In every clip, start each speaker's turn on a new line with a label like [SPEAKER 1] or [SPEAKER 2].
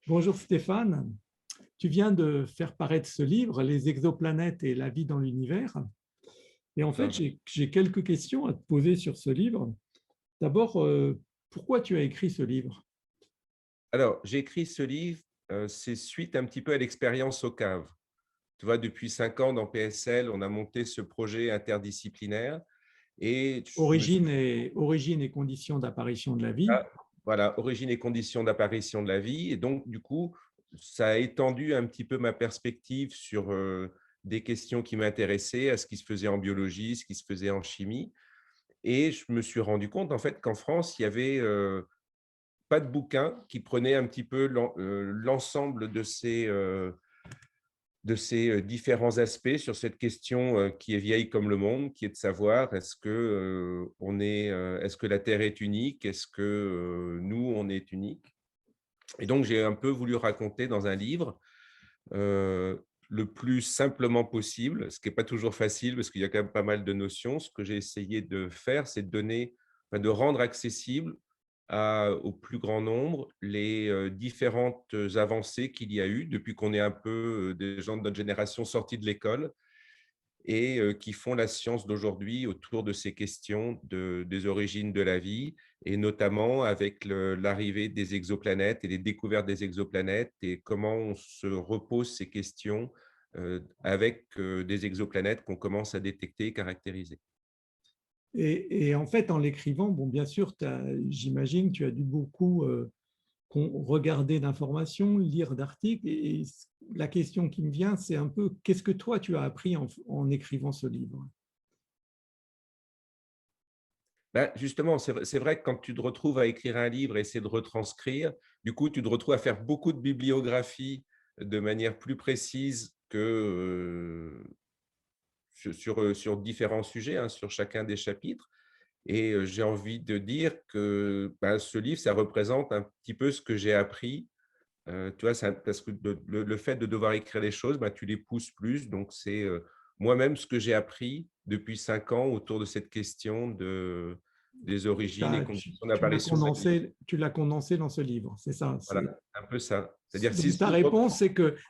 [SPEAKER 1] Bonjour Stéphane, tu viens de faire paraître ce livre, Les exoplanètes et la vie dans l'univers. Et en fait,
[SPEAKER 2] Bonjour.
[SPEAKER 1] j'ai quelques questions à te poser sur ce livre. D'abord, pourquoi tu as écrit ce livre?
[SPEAKER 2] Alors, j'ai écrit ce livre, c'est suite un petit peu à l'expérience au cave. Tu vois, depuis 5 ans dans PSL, on a monté ce projet interdisciplinaire et je me suis
[SPEAKER 1] Origine et conditions d'apparition de la vie.
[SPEAKER 2] ah, voilà, origine et conditions d'apparition de la vie et donc du coup, ça a étendu un petit peu ma perspective sur, des questions qui m'intéressaient, à ce qui se faisait en biologie, ce qui se faisait en chimie et je me suis rendu compte en fait qu'en France, il y avait, pas de bouquin qui prenait un petit peu l'ensemble de ces, différents aspects sur cette question, qui est vieille comme le monde, qui est de savoir est-ce que la Terre est unique? Est-ce que, nous, on est unique? Et donc j'ai un peu voulu raconter dans un livre, le plus simplement possible, ce qui est pas toujours facile parce qu'il y a quand même pas mal de notions. Ce que j'ai essayé de faire, c'est de donner de rendre accessible au plus grand nombre les, différentes avancées qu'il y a eu depuis qu'on est un peu, des gens de notre génération sortis de l'école et qui font la science d'aujourd'hui autour de ces questions des origines de la vie et notamment avec l'arrivée des exoplanètes et les découvertes des exoplanètes et comment on se repose ces questions avec des exoplanètes qu'on commence à détecter et caractériser.
[SPEAKER 1] Et en fait, en l'écrivant, bon, bien sûr, j'imagine que tu as dû beaucoup regarder d'informations, lire d'articles. Et la question qui me vient, c'est un peu, qu'est-ce que toi, tu as appris en écrivant ce livre?
[SPEAKER 2] Ben, justement, c'est vrai que quand tu te retrouves à écrire un livre et essayer de retranscrire, du coup, tu te retrouves à faire beaucoup de bibliographie de manière plus précise que, sur différents sujets, hein, sur chacun des chapitres et j'ai envie de dire que, ben, ce livre, ça représente un petit peu ce que j'ai appris, tu vois? Ça parce que le fait de devoir écrire les choses, ben, tu les pousses plus donc c'est, moi-même ce que j'ai appris depuis 5 ans autour de cette question des origines et conditions d'apparition de la vie.
[SPEAKER 1] Tu l'as condensé dans ce livre, c'est ça.
[SPEAKER 2] Voilà, un peu ça. C'est-à-dire
[SPEAKER 1] Donc
[SPEAKER 2] si je reprends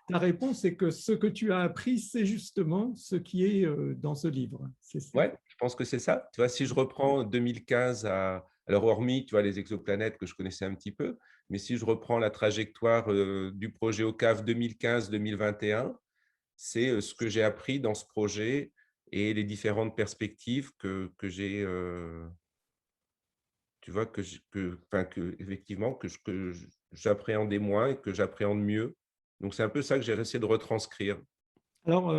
[SPEAKER 1] ta réponse, c'est que ce que tu as appris, c'est justement ce qui est dans ce livre.
[SPEAKER 2] ouais, je pense que c'est ça. Tu vois, si je reprends 2015 à alors hormis, tu vois, les exoplanètes que je connaissais un petit peu, mais si je reprends la trajectoire, du projet OCAV 2015-2021, c'est, ce que j'ai appris dans ce projet et les différentes perspectives que j'ai, tu vois, effectivement que j'appréhendais moins et que j'appréhende mieux. Donc c'est un peu ça que j'ai essayé de retranscrire.
[SPEAKER 1] Alors,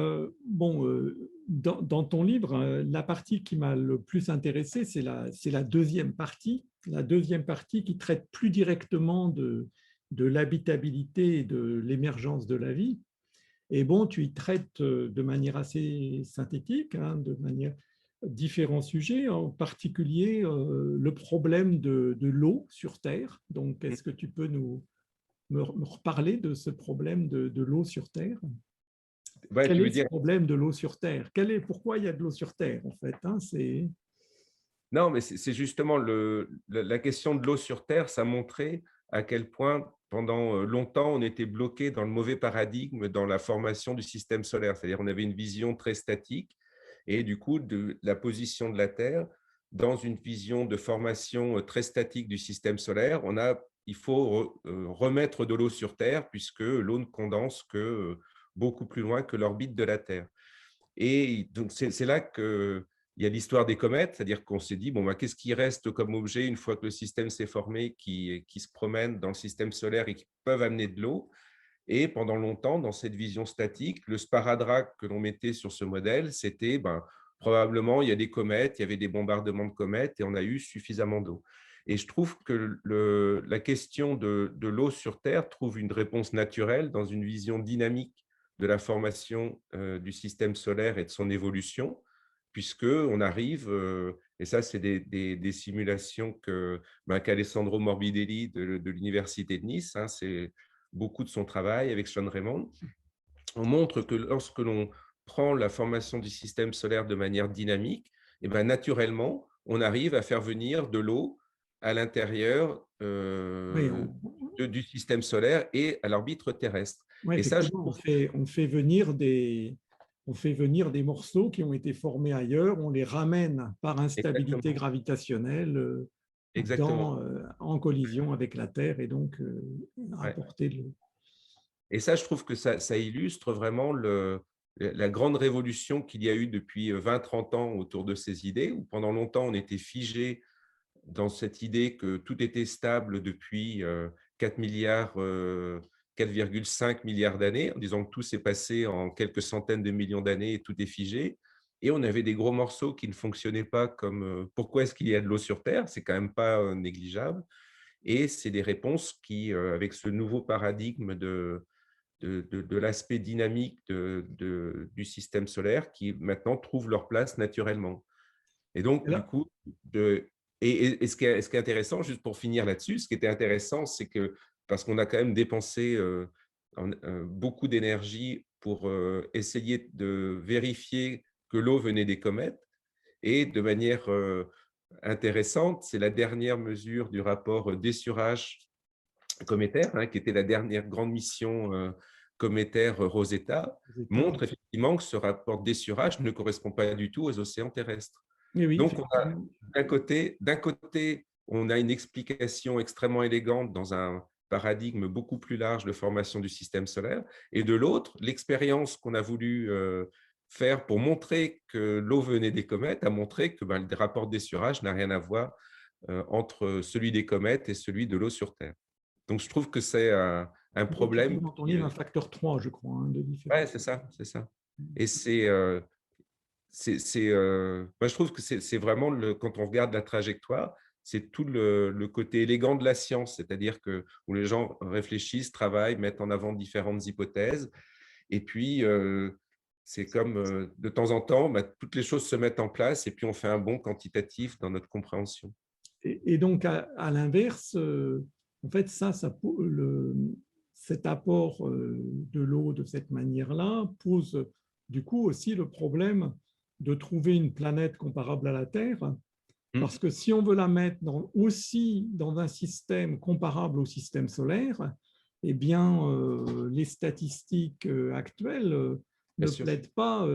[SPEAKER 1] bon, dans ton livre, la partie qui m'a le plus intéressé, c'est la deuxième partie qui traite plus directement de l'habitabilité et de l'émergence de la vie. Et bon, tu y traites de manière assez synthétique, hein, de manière différents sujets, en particulier le problème de l'eau sur Terre. Donc,
[SPEAKER 2] Mmh.
[SPEAKER 1] est-ce que tu peux me reparler de ce problème de l'eau sur Terre?
[SPEAKER 2] Ouais,
[SPEAKER 1] Quel
[SPEAKER 2] tu
[SPEAKER 1] est
[SPEAKER 2] veux
[SPEAKER 1] ce
[SPEAKER 2] dire
[SPEAKER 1] problème de l'eau sur Terre? Pourquoi il y a de l'eau sur Terre, en fait, hein,
[SPEAKER 2] non, mais c'est justement la question de l'eau sur terre, ça montrait à quel point, pendant, longtemps, on était bloqué dans le mauvais paradigme dans la formation du système solaire. C'est-à-dire, on avait une vision très statique et du coup, de la position de la Terre dans une vision de formation, très statique du système solaire, il faut remettre de l'eau sur Terre puisque l'eau ne condense que, beaucoup plus loin que l'orbite de la Terre. Et donc, c'est là qu'il y a l'histoire des comètes, c'est-à-dire qu'on s'est dit, bon, bah, qu'est-ce qui reste comme objet une fois que le système s'est formé, qui se promènent dans le système solaire et qui peuvent amener de l'eau. Et pendant longtemps, dans cette vision statique, le sparadrap que l'on mettait sur ce modèle, c'était ben, probablement il y a des comètes, il y avait des bombardements de comètes et on a eu suffisamment d'eau. Et je trouve que la question de l'eau sur Terre trouve une réponse naturelle dans une vision dynamique de la formation du système solaire et de son évolution, puisqu'on arrive, et ça c'est des simulations qu'Alessandro Morbidelli de l'Université de Nice, hein, c'est beaucoup de son travail avec Sean Raymond. On montre que lorsque l'on prend la formation du système solaire de manière dynamique, et ben, naturellement, on arrive à faire venir de l'eau à l'intérieur
[SPEAKER 1] Oui,
[SPEAKER 2] du système solaire et à l'orbite terrestre.
[SPEAKER 1] ouais,
[SPEAKER 2] Et ça, je
[SPEAKER 1] effectivement,
[SPEAKER 2] trouve
[SPEAKER 1] on fait venir des morceaux qui ont été formés ailleurs, on les ramène par instabilité
[SPEAKER 2] exactement,
[SPEAKER 1] gravitationnelle
[SPEAKER 2] exactement.
[SPEAKER 1] en collision avec la Terre et donc
[SPEAKER 2] Ouais.
[SPEAKER 1] rapporter le…
[SPEAKER 2] Et ça, je trouve que ça illustre vraiment la grande révolution qu'il y a eu depuis 20-30 ans autour de ces idées, où pendant longtemps, on était figé dans cette idée que tout était stable depuis 4 milliards, 4,5 milliards d'années, en disant que tout s'est passé en quelques centaines de millions d'années et tout est figé. Et on avait des gros morceaux qui ne fonctionnaient pas comme pourquoi est-ce qu'il y a de l'eau sur Terre? C'est quand même pas négligeable. Et c'est des réponses qui, avec ce nouveau paradigme de l'aspect dynamique du système solaire, qui maintenant trouvent leur place naturellement. Et donc,
[SPEAKER 1] Et
[SPEAKER 2] du
[SPEAKER 1] là,
[SPEAKER 2] coup, et ce qui est intéressant, juste pour finir là-dessus, ce qui était intéressant, c'est que, parce qu'on a quand même dépensé beaucoup d'énergie pour essayer de vérifier que l'eau venait des comètes, et de manière intéressante, c'est la dernière mesure du rapport dessurage cométaire, hein, qui était la dernière grande mission cométaire Rosetta,
[SPEAKER 1] aux États,
[SPEAKER 2] montre effectivement que ce rapport dessurage ne correspond pas du tout aux océans terrestres.
[SPEAKER 1] oui, oui,
[SPEAKER 2] Donc, on a
[SPEAKER 1] effectivement.
[SPEAKER 2] d'un côté, on a une explication extrêmement élégante dans un paradigme beaucoup plus large de formation du système solaire, et de l'autre, l'expérience qu'on a voulu faire pour montrer que l'eau venait des comètes a montré que le rapport dessurage n'a rien à voir entre celui des comètes et celui de l'eau sur Terre. Donc, je trouve que c'est un
[SPEAKER 1] Oui, tu dis
[SPEAKER 2] problème
[SPEAKER 1] dans ton
[SPEAKER 2] qui…
[SPEAKER 1] livre un facteur 3, je crois, hein, de
[SPEAKER 2] Ouais,
[SPEAKER 1] différence.
[SPEAKER 2] c'est ça, c'est ça. Et moi, je trouve que c'est vraiment, quand on regarde la trajectoire, c'est tout le côté élégant de la science, c'est-à-dire que où les gens réfléchissent, travaillent, mettent en avant différentes hypothèses. Et puis, c'est comme de temps en temps, toutes les choses se mettent en place et puis on fait un bond quantitatif dans notre compréhension.
[SPEAKER 1] Et donc, à l'inverse, en fait, cet apport de l'eau de cette manière-là pose du coup aussi le problème de trouver une planète comparable à la Terre,
[SPEAKER 2] Mm.
[SPEAKER 1] parce que si on veut la mettre aussi dans un système comparable au système solaire, eh bien, les statistiques actuelles
[SPEAKER 2] Bien
[SPEAKER 1] ne
[SPEAKER 2] sûr.
[SPEAKER 1] plaident pas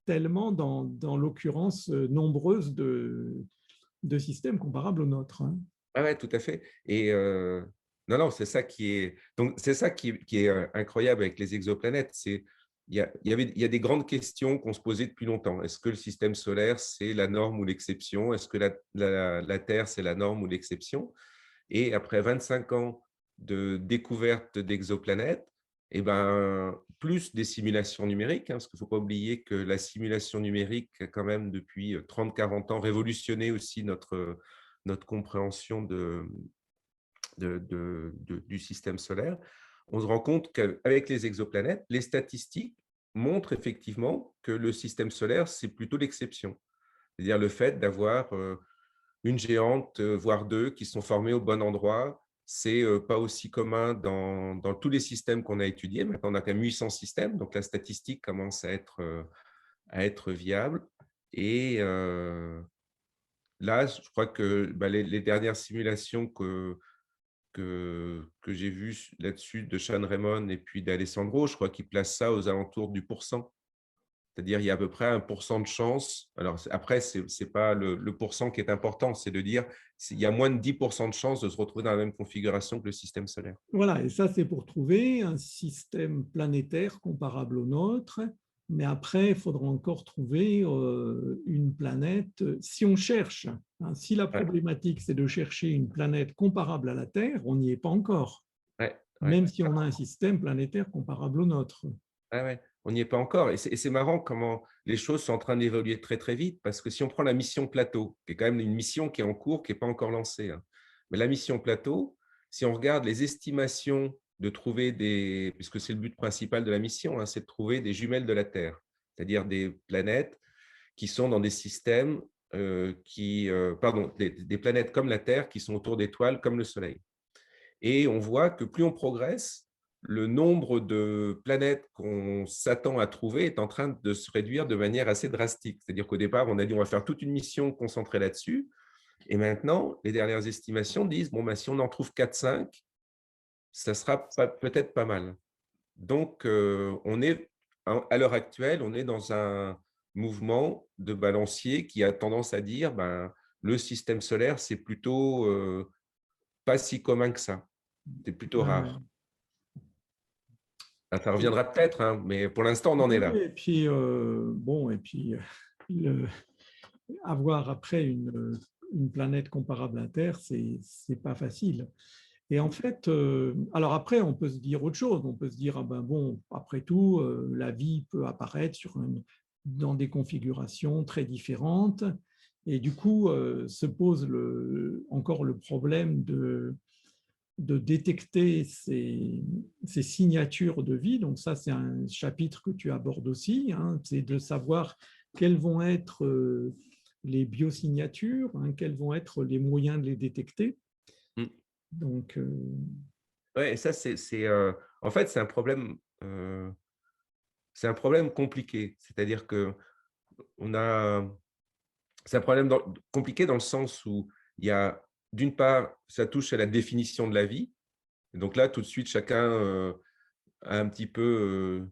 [SPEAKER 1] tellement dans l'occurrence nombreuse de systèmes comparables aux nôtres, hein.
[SPEAKER 2] Ah ouais, tout à fait. Et non, non, c'est ça qui est, donc c'est ça qui est incroyable avec les exoplanètes. C'est il y a des grandes questions qu'on se posait depuis longtemps. Est-ce que le système solaire, c'est la norme ou l'exception? Est-ce que la Terre, c'est la norme ou l'exception? Et après 25 ans de découverte d'exoplanètes, et ben, plus des simulations numériques, hein, parce qu'il ne faut pas oublier que la simulation numérique a quand même depuis 30-40 ans révolutionné aussi notre compréhension du système solaire. On se rend compte qu'avec les exoplanètes, les statistiques montrent effectivement que le système solaire, c'est plutôt l'exception. C'est-à-dire le fait d'avoir une géante, voire deux, qui sont formées au bon endroit. C'est pas aussi commun dans tous les systèmes qu'on a étudiés. Maintenant, on a quand même 800 systèmes, donc la statistique commence à être viable. Et là, je crois que les dernières simulations que j'ai vues là-dessus de Sean Raymond et puis d'Alessandro, je crois qu'ils placent ça aux alentours du pourcent. C'est-à-dire, il y a à peu près 1% de chance. Alors, après, ce n'est pas le pourcent qui est important, c'est de dire qu'il y a moins de 10% de chance de se retrouver dans la même configuration que le système solaire.
[SPEAKER 1] Voilà, et ça, c'est pour trouver un système planétaire comparable au nôtre. Mais après, il faudra encore trouver une planète. Si on cherche, hein, si la
[SPEAKER 2] Ouais,
[SPEAKER 1] problématique, c'est de chercher une planète comparable à la Terre, on n'y est pas encore,
[SPEAKER 2] ouais, ouais.
[SPEAKER 1] même si on a un système planétaire comparable au nôtre.
[SPEAKER 2] Ouais, ouais. On n'y est pas encore. Et c'est marrant comment les choses sont en train d'évoluer très, très vite. Parce que si on prend la mission Plateau, qui est quand même une mission qui est en cours, qui n'est pas encore lancée, hein. Mais la mission Plateau, si on regarde les estimations de trouver puisque c'est le but principal de la mission, hein, c'est de trouver des jumelles de la Terre, c'est-à-dire des planètes qui sont dans des systèmes pardon, des planètes comme la Terre qui sont autour d'étoiles comme le Soleil. Et on voit que plus on progresse, le nombre de planètes qu'on s'attend à trouver est en train de se réduire de manière assez drastique. C'est-à-dire qu'au départ, on a dit on va faire toute une mission concentrée là-dessus. Et maintenant, les dernières estimations disent, bon, ben, si on en trouve 4-5, ça sera peut-être pas mal. Donc, on est, à l'heure actuelle, on est dans un mouvement de balancier qui a tendance à dire, ben, le système solaire, c'est plutôt pas si commun que ça. C'est plutôt
[SPEAKER 1] Ouais, ouais.
[SPEAKER 2] rare. Ça reviendra peut-être, hein, mais pour l'instant, on en est
[SPEAKER 1] Oui,
[SPEAKER 2] là.
[SPEAKER 1] et puis, bon, et puis le- avoir après une planète comparable à Terre, c'est pas facile. Et en fait, alors après, on peut se dire autre chose. On peut se dire, ah ben bon, après tout, la vie peut apparaître dans des configurations très différentes. Et du coup, se pose encore le problème de détecter ces signatures de vie. Donc ça, c'est un chapitre que tu abordes aussi, hein, c'est de savoir quelles vont être les biosignatures, hein, quels vont être les moyens de les détecter.
[SPEAKER 2] Mm.
[SPEAKER 1] Donc,
[SPEAKER 2] Ouais, et ça, en fait, c'est un problème compliqué. C'est-à-dire que on a, c'est un problème compliqué dans le sens où il y a, d'une part, ça touche à la définition de la vie. Et donc là, tout de suite, chacun a un petit peu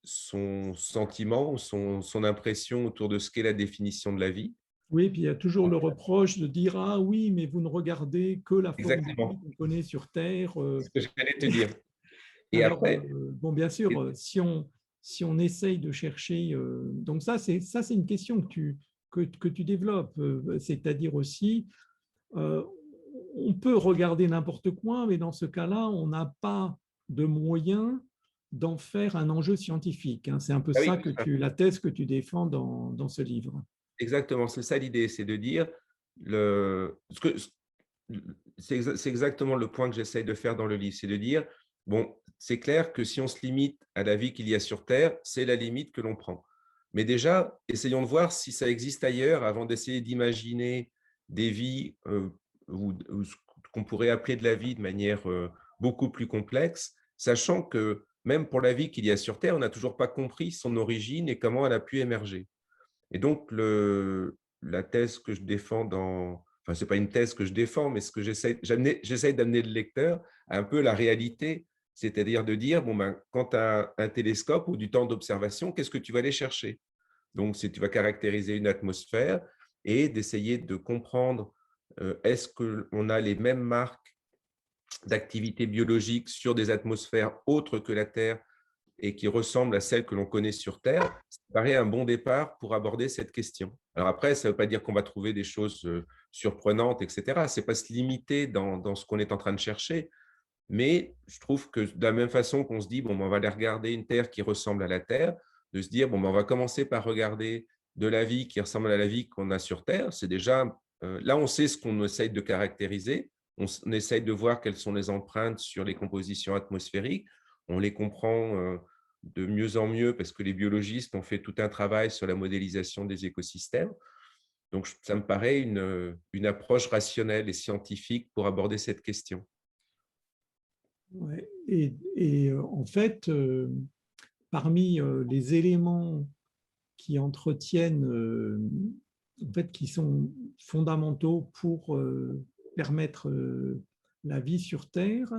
[SPEAKER 2] son sentiment, son impression autour de ce qu'est la définition de la vie.
[SPEAKER 1] oui, puis il y a toujours le reproche de dire, ah oui, mais vous ne regardez que la forme de vie
[SPEAKER 2] Exactement,
[SPEAKER 1] qu'on connaît sur Terre.
[SPEAKER 2] c'est ce que j'allais te dire. Et
[SPEAKER 1] Alors,
[SPEAKER 2] après,
[SPEAKER 1] bon, bien sûr, si on essaye de chercher, donc ça c'est une question que tu développes, c'est-à-dire aussi, euh, on peut regarder n'importe quoi, mais dans ce cas-là, on n'a pas de moyen d'en faire un enjeu scientifique, hein. C'est un peu
[SPEAKER 2] ah oui,
[SPEAKER 1] ça la thèse que tu défends dans ce livre.
[SPEAKER 2] exactement, c'est ça l'idée, c'est de dire, c'est exactement le point que j'essaye de faire dans le livre, c'est de dire, bon, c'est clair que si on se limite à la vie qu'il y a sur Terre, c'est la limite que l'on prend. Mais déjà, essayons de voir si ça existe ailleurs avant d'essayer d'imaginer des vies ou ce qu'on pourrait appeler de la vie de manière beaucoup plus complexe, sachant que même pour la vie qu'il y a sur Terre, on n'a toujours pas compris son origine et comment elle a pu émerger. Et donc, la thèse que je défends enfin, ce n'est pas une thèse que je défends, mais ce que j'essaie d'amener le lecteur à un peu la réalité, c'est-à-dire de dire, bon, ben, quand tu as un télescope ou du temps d'observation, qu'est-ce que tu vas aller chercher? Donc, tu vas caractériser une atmosphère et d'essayer de comprendre est-ce qu'on a les mêmes marques d'activité biologique sur des atmosphères autres que la Terre et qui ressemble à celle que l'on connaît sur Terre, ça paraît un bon départ pour aborder cette question. Alors après, ça ne veut pas dire qu'on va trouver des choses surprenantes, etc. Ce n'est pas se limiter dans ce qu'on est en train de chercher, mais je trouve que de la même façon qu'on se dit, bon, on va aller regarder une Terre qui ressemble à la Terre, de se dire, bon, on va commencer par regarder de la vie qui ressemble à la vie qu'on a sur Terre. C'est déjà, là, on sait ce qu'on essaye de caractériser, on essaye de voir quelles sont les empreintes sur les compositions atmosphériques, on les comprend de mieux en mieux parce que les biologistes ont fait tout un travail sur la modélisation des écosystèmes. Donc, ça me paraît une approche rationnelle et scientifique pour aborder cette question.
[SPEAKER 1] Ouais. Et en fait, parmi les éléments qui entretiennent, en fait, qui sont fondamentaux pour permettre la vie sur Terre,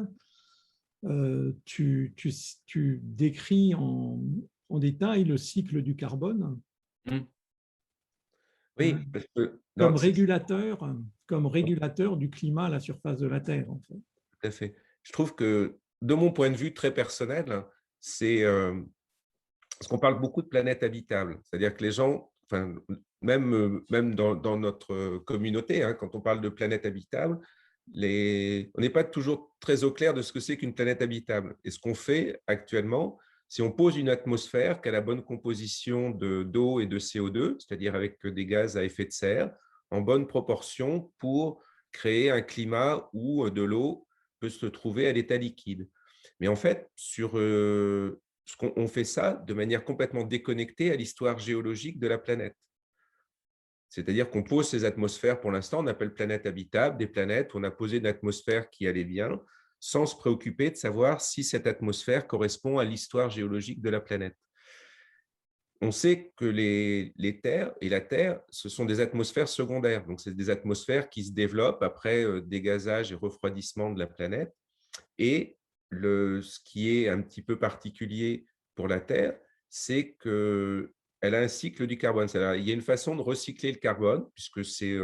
[SPEAKER 1] tu décris en détail le cycle du carbone,
[SPEAKER 2] Mm.
[SPEAKER 1] hein,
[SPEAKER 2] Oui, parce que non,
[SPEAKER 1] comme régulateur, comme régulateur du climat à la surface de la Terre, en fait.
[SPEAKER 2] tout à fait. Je trouve que, de mon point de vue très personnel, c'est parce qu'on parle beaucoup de planètes habitables. C'est-à-dire que les gens, enfin, même dans notre communauté, hein, quand on parle de planètes habitables, on n'est pas toujours très au clair de ce que c'est qu'une planète habitable. Et ce qu'on fait actuellement, si on pose une atmosphère qui a la bonne composition d'eau et de CO2, c'est-à-dire avec des gaz à effet de serre, en bonne proportion pour créer un climat où de l'eau peut se trouver à l'état liquide. Mais en fait, on fait ça de manière complètement déconnectée à l'histoire géologique de la planète. C'est-à-dire qu'on pose ces atmosphères, pour l'instant, on appelle planètes habitables, des planètes où on a posé une atmosphère qui allait bien, sans se préoccuper de savoir si cette atmosphère correspond à l'histoire géologique de la planète. on sait que les terres et la Terre, ce sont des atmosphères secondaires. Donc, c'est des atmosphères qui se développent après dégazage et refroidissement de la planète. Et ce qui est un petit peu particulier pour la Terre, c'est qu'elle a un cycle du carbone. Il y a une façon de recycler le carbone, puisque c'est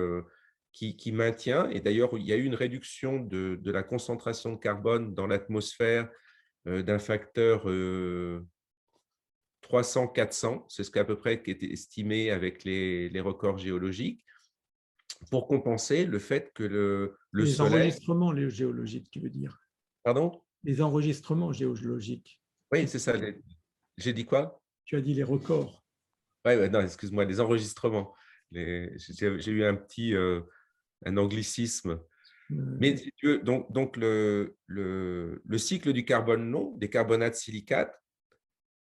[SPEAKER 2] qui maintient, et d'ailleurs, il y a eu une réduction de la concentration de carbone dans l'atmosphère d'un facteur 300-400, c'est ce qu'à peu près qui était estimé avec les records géologiques, pour compenser le fait que le
[SPEAKER 1] Les
[SPEAKER 2] Soleil…
[SPEAKER 1] enregistrements géologiques, tu veux dire?
[SPEAKER 2] Pardon?
[SPEAKER 1] Les enregistrements géologiques.
[SPEAKER 2] Oui, c'est ça. J'ai dit quoi?
[SPEAKER 1] Tu as dit les records.
[SPEAKER 2] Ouais, ouais, non, excuse-moi, les enregistrements. J'ai eu un anglicisme. Mais si tu veux, donc le cycle du carbone long, des carbonates silicates,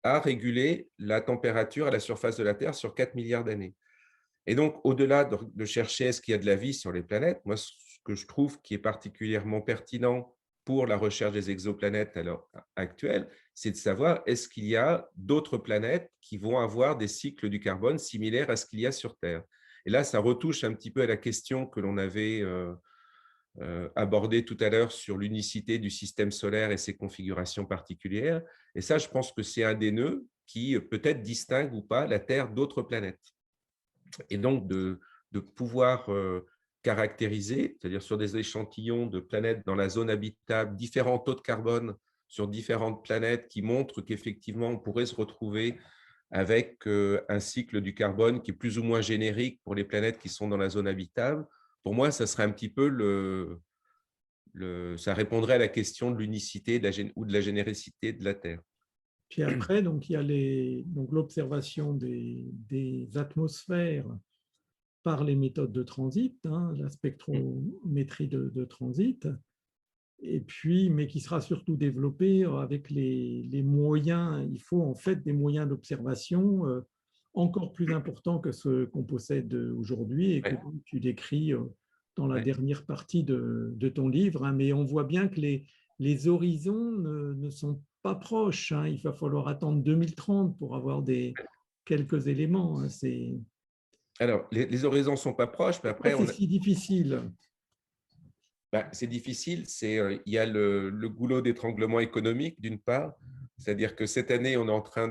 [SPEAKER 2] a régulé la température à la surface de la Terre sur 4 milliards d'années. Et donc, au-delà de chercher est-ce qu'il y a de la vie sur les planètes, moi, ce que je trouve qui est particulièrement pertinent pour la recherche des exoplanètes à l'heure actuelle, c'est de savoir est-ce qu'il y a d'autres planètes qui vont avoir des cycles du carbone similaires à ce qu'il y a sur Terre. Et là, ça retouche un petit peu à la question que l'on avait abordée tout à l'heure sur l'unicité du système solaire et ses configurations particulières. Et ça, je pense que c'est un des nœuds qui peut-être distingue ou pas la Terre d'autres planètes. Et donc, de pouvoir caractériser, c'est-à-dire sur des échantillons de planètes dans la zone habitable, différents taux de carbone sur différentes planètes qui montrent qu'effectivement, on pourrait se retrouver avec un cycle du carbone qui est plus ou moins générique pour les planètes qui sont dans la zone habitable. Pour moi, ça serait un petit peu ça répondrait à la question de l'unicité ou de la généricité de la Terre.
[SPEAKER 1] Puis après, donc, il y a l'observation des atmosphères par les méthodes de transit, hein, la spectrométrie de transit, et puis, mais qui sera surtout développée avec les moyens. Il faut en fait des moyens d'observation encore plus importants que ceux qu'on possède aujourd'hui et que tu décris dans la dernière partie de ton livre. Hein, mais on voit bien que les horizons ne sont pas proches. Hein. Il va falloir attendre 2030 pour avoir quelques éléments. Hein.
[SPEAKER 2] Alors, les horizons ne sont pas proches, mais après…
[SPEAKER 1] C'est si difficile.
[SPEAKER 2] C'est difficile. Il y a le goulot d'étranglement économique, d'une part. C'est-à-dire que cette année, on est en train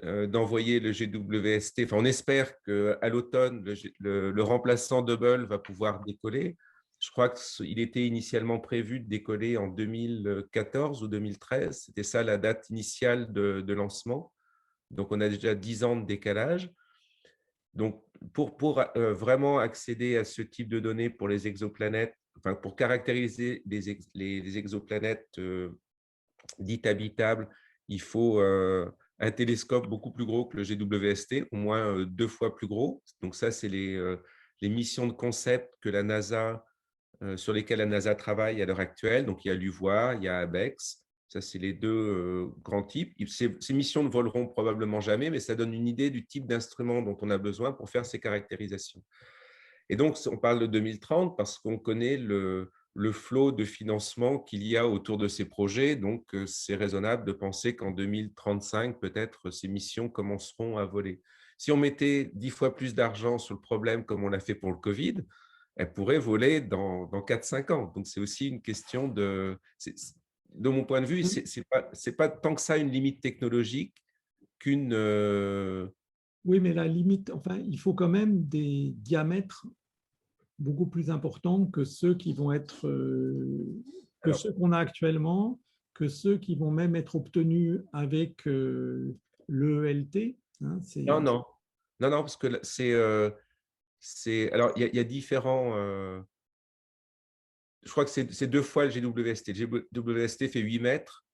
[SPEAKER 2] d'envoyer le GWST. Enfin, on espère qu'à l'automne, le remplaçant Hubble va pouvoir décoller. Je crois qu'il était initialement prévu de décoller en 2014 ou 2013. C'était ça la date initiale de lancement. Donc, on a déjà 10 ans de décalage. Donc, pour vraiment accéder à ce type de données pour les exoplanètes, enfin, pour caractériser les exoplanètes dites habitables, il faut un télescope beaucoup plus gros que le GWST, au moins 2 fois plus gros. Donc ça, c'est les missions de concept que la NASA, sur lesquelles la NASA travaille à l'heure actuelle. Donc il y a l'UVOIR, il y a ABEX. Ça, c'est les deux grands types. Ces missions ne voleront probablement jamais, mais ça donne une idée du type d'instrument dont on a besoin pour faire ces caractérisations. Et donc, on parle de 2030 parce qu'on connaît le flot de financement qu'il y a autour de ces projets. Donc, c'est raisonnable de penser qu'en 2035, peut-être, ces missions commenceront à voler. Si on mettait 10 fois plus d'argent sur le problème, comme on l'a fait pour le Covid, elles pourraient voler dans 4-5 ans. Donc, c'est aussi une question de mon point de vue, c'est pas tant que ça une limite technologique qu'une…
[SPEAKER 1] Oui, mais la limite, enfin, il faut quand même des diamètres beaucoup plus importants que ceux qui vont être, ceux qu'on a actuellement, que ceux qui vont même être obtenus avec l'ELT. Hein,
[SPEAKER 2] non, non, non, non, parce que alors, il y a différents… je crois que c'est 2 fois le GWST. Le GWST fait 8 mètres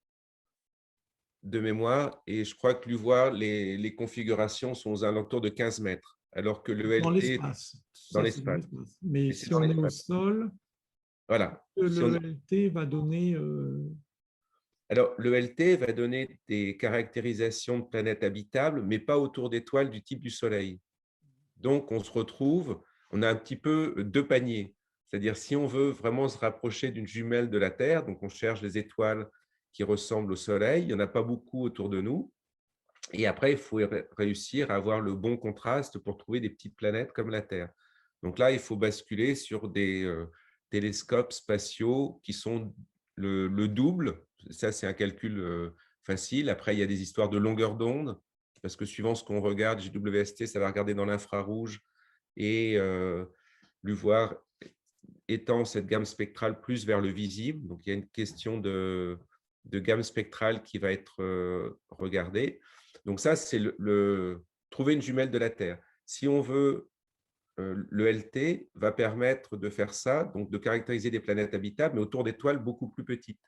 [SPEAKER 2] de mémoire et je crois que l'UVOIR, les configurations sont aux alentours de 15 mètres, alors que le
[SPEAKER 1] dans
[SPEAKER 2] LT
[SPEAKER 1] l'espace.
[SPEAKER 2] dans
[SPEAKER 1] Ça, c'est dans
[SPEAKER 2] l'espace.
[SPEAKER 1] l'espace. Mais
[SPEAKER 2] C'est
[SPEAKER 1] si
[SPEAKER 2] dans
[SPEAKER 1] on est au
[SPEAKER 2] l'espace.
[SPEAKER 1] sol,
[SPEAKER 2] Voilà.
[SPEAKER 1] le LT va donner…
[SPEAKER 2] Alors, le LT va donner des caractérisations de planètes habitables, mais pas autour d'étoiles du type du Soleil. Donc, on se retrouve, on a un petit peu 2 paniers. C'est-à-dire, si on veut vraiment se rapprocher d'une jumelle de la Terre, donc on cherche des étoiles qui ressemblent au Soleil, il n'y en a pas beaucoup autour de nous. Et après, il faut réussir à avoir le bon contraste pour trouver des petites planètes comme la Terre. Donc là, il faut basculer sur des télescopes spatiaux qui sont le double. Ça, c'est un calcul facile. Après, il y a des histoires de longueur d'onde, parce que suivant ce qu'on regarde, JWST, ça va regarder dans l'infrarouge et lui voir étend cette gamme spectrale plus vers le visible. Donc, il y a une question de gamme spectrale qui va être regardée. Donc ça, c'est trouver une jumelle de la Terre. Si on veut, le LT va permettre de faire ça, donc de caractériser des planètes habitables, mais autour d'étoiles beaucoup plus petites.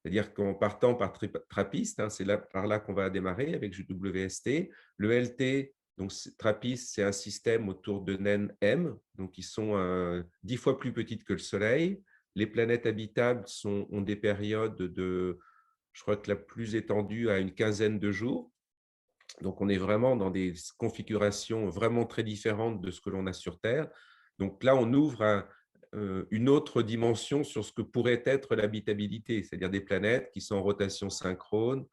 [SPEAKER 2] C'est-à-dire qu'en partant par TRAPPIST, hein, c'est par là qu'on va démarrer avec JWST. Le LT, donc TRAPPIST, c'est un système autour de naines M, donc ils sont 10 fois plus petites que le Soleil. Les planètes habitables ont des périodes de, je crois que la plus étendue à une quinzaine de jours. Donc, on est vraiment dans des configurations vraiment très différentes de ce que l'on a sur Terre. Donc là, on ouvre une autre dimension sur ce que pourrait être l'habitabilité, c'est-à-dire des planètes qui sont en rotation synchrone.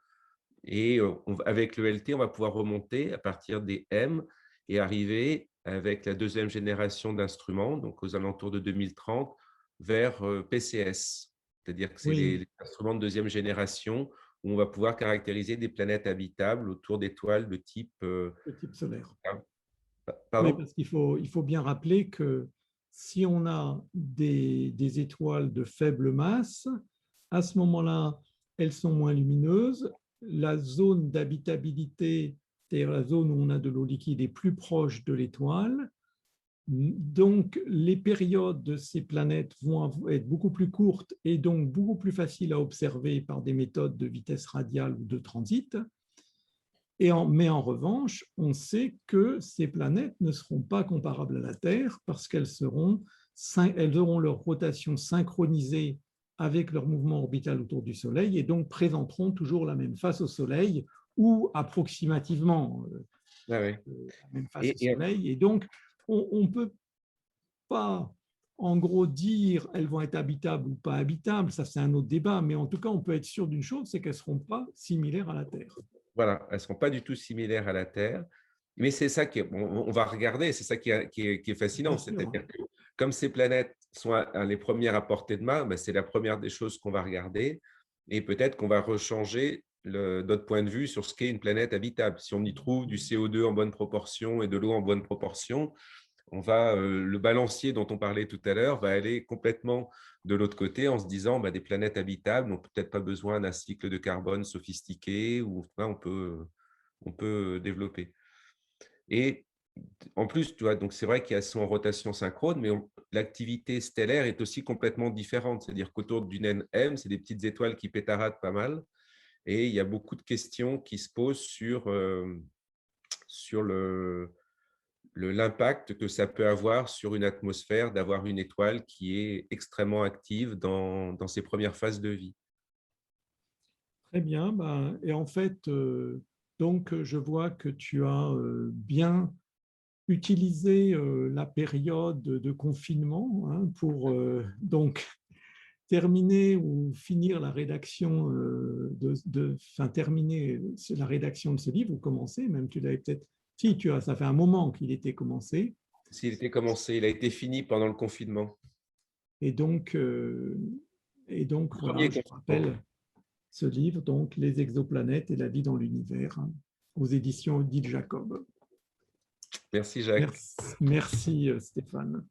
[SPEAKER 2] Et avec le LT, on va pouvoir remonter à partir des M et arriver avec la deuxième génération d'instruments, donc aux alentours de 2030, vers PCS. C'est-à-dire que c'est
[SPEAKER 1] Oui,
[SPEAKER 2] les instruments de deuxième génération où on va pouvoir caractériser des planètes habitables autour d'étoiles de type…
[SPEAKER 1] de type solaire. Oui,
[SPEAKER 2] Pardon?
[SPEAKER 1] parce il faut bien rappeler que si on a des étoiles de faible masse, à ce moment-là, elles sont moins lumineuses. La zone d'habitabilité, c'est-à-dire la zone où on a de l'eau liquide, est plus proche de l'étoile. Donc, les périodes de ces planètes vont être beaucoup plus courtes et donc beaucoup plus faciles à observer par des méthodes de vitesse radiale ou de transit. Mais en revanche, on sait que ces planètes ne seront pas comparables à la Terre parce elles auront leur rotation synchronisée avec leur mouvement orbital autour du Soleil et donc présenteront toujours la même face au Soleil ou approximativement
[SPEAKER 2] Ah ouais.
[SPEAKER 1] la même face au
[SPEAKER 2] Et, et
[SPEAKER 1] Soleil. Et donc, on ne peut pas en gros dire elles vont être habitables ou pas habitables, ça c'est un autre débat, mais en tout cas, on peut être sûr d'une chose, c'est qu'elles ne seront pas similaires à la Terre.
[SPEAKER 2] voilà, elles ne seront pas du tout similaires à la Terre. Mais c'est ça on va regarder, c'est ça qui est fascinant.
[SPEAKER 1] Bien sûr.
[SPEAKER 2] C'est-à-dire que comme ces planètes sont les premières à portée de main, ben, c'est la première des choses qu'on va regarder. Et peut-être qu'on va rechanger notre point de vue sur ce qu'est une planète habitable. Si on y trouve du CO2 en bonne proportion et de l'eau en bonne proportion, le balancier dont on parlait tout à l'heure va aller complètement de l'autre côté en se disant des planètes habitables n'ont peut-être pas besoin d'un cycle de carbone sophistiqué ou on peut développer. Et en plus, tu vois, donc c'est vrai qu'elles sont en rotation synchrone, mais l'activité stellaire est aussi complètement différente. C'est-à-dire qu'autour d'une NM, c'est des petites étoiles qui pétaradent pas mal. Et il y a beaucoup de questions qui se posent sur l'impact que ça peut avoir sur une atmosphère d'avoir une étoile qui est extrêmement active dans ses premières phases de vie.
[SPEAKER 1] Très bien. Et en fait, donc, je vois que tu as bien utilisé la période de confinement hein, pour donc terminer ou finir la rédaction terminer la rédaction de ce livre ou commencer, même tu l'avais peut-être, si tu as, ça fait un moment qu'il était commencé,
[SPEAKER 2] S'il était commencé, il a été fini pendant le confinement.
[SPEAKER 1] et donc, euh, et donc
[SPEAKER 2] Le
[SPEAKER 1] voilà,
[SPEAKER 2] premier
[SPEAKER 1] je
[SPEAKER 2] confinement.
[SPEAKER 1] rappelle ce livre, donc Les exoplanètes et la vie dans l'univers, hein, aux éditions Odile Jacob.
[SPEAKER 2] Merci Jacques.
[SPEAKER 1] Merci, merci Stéphane.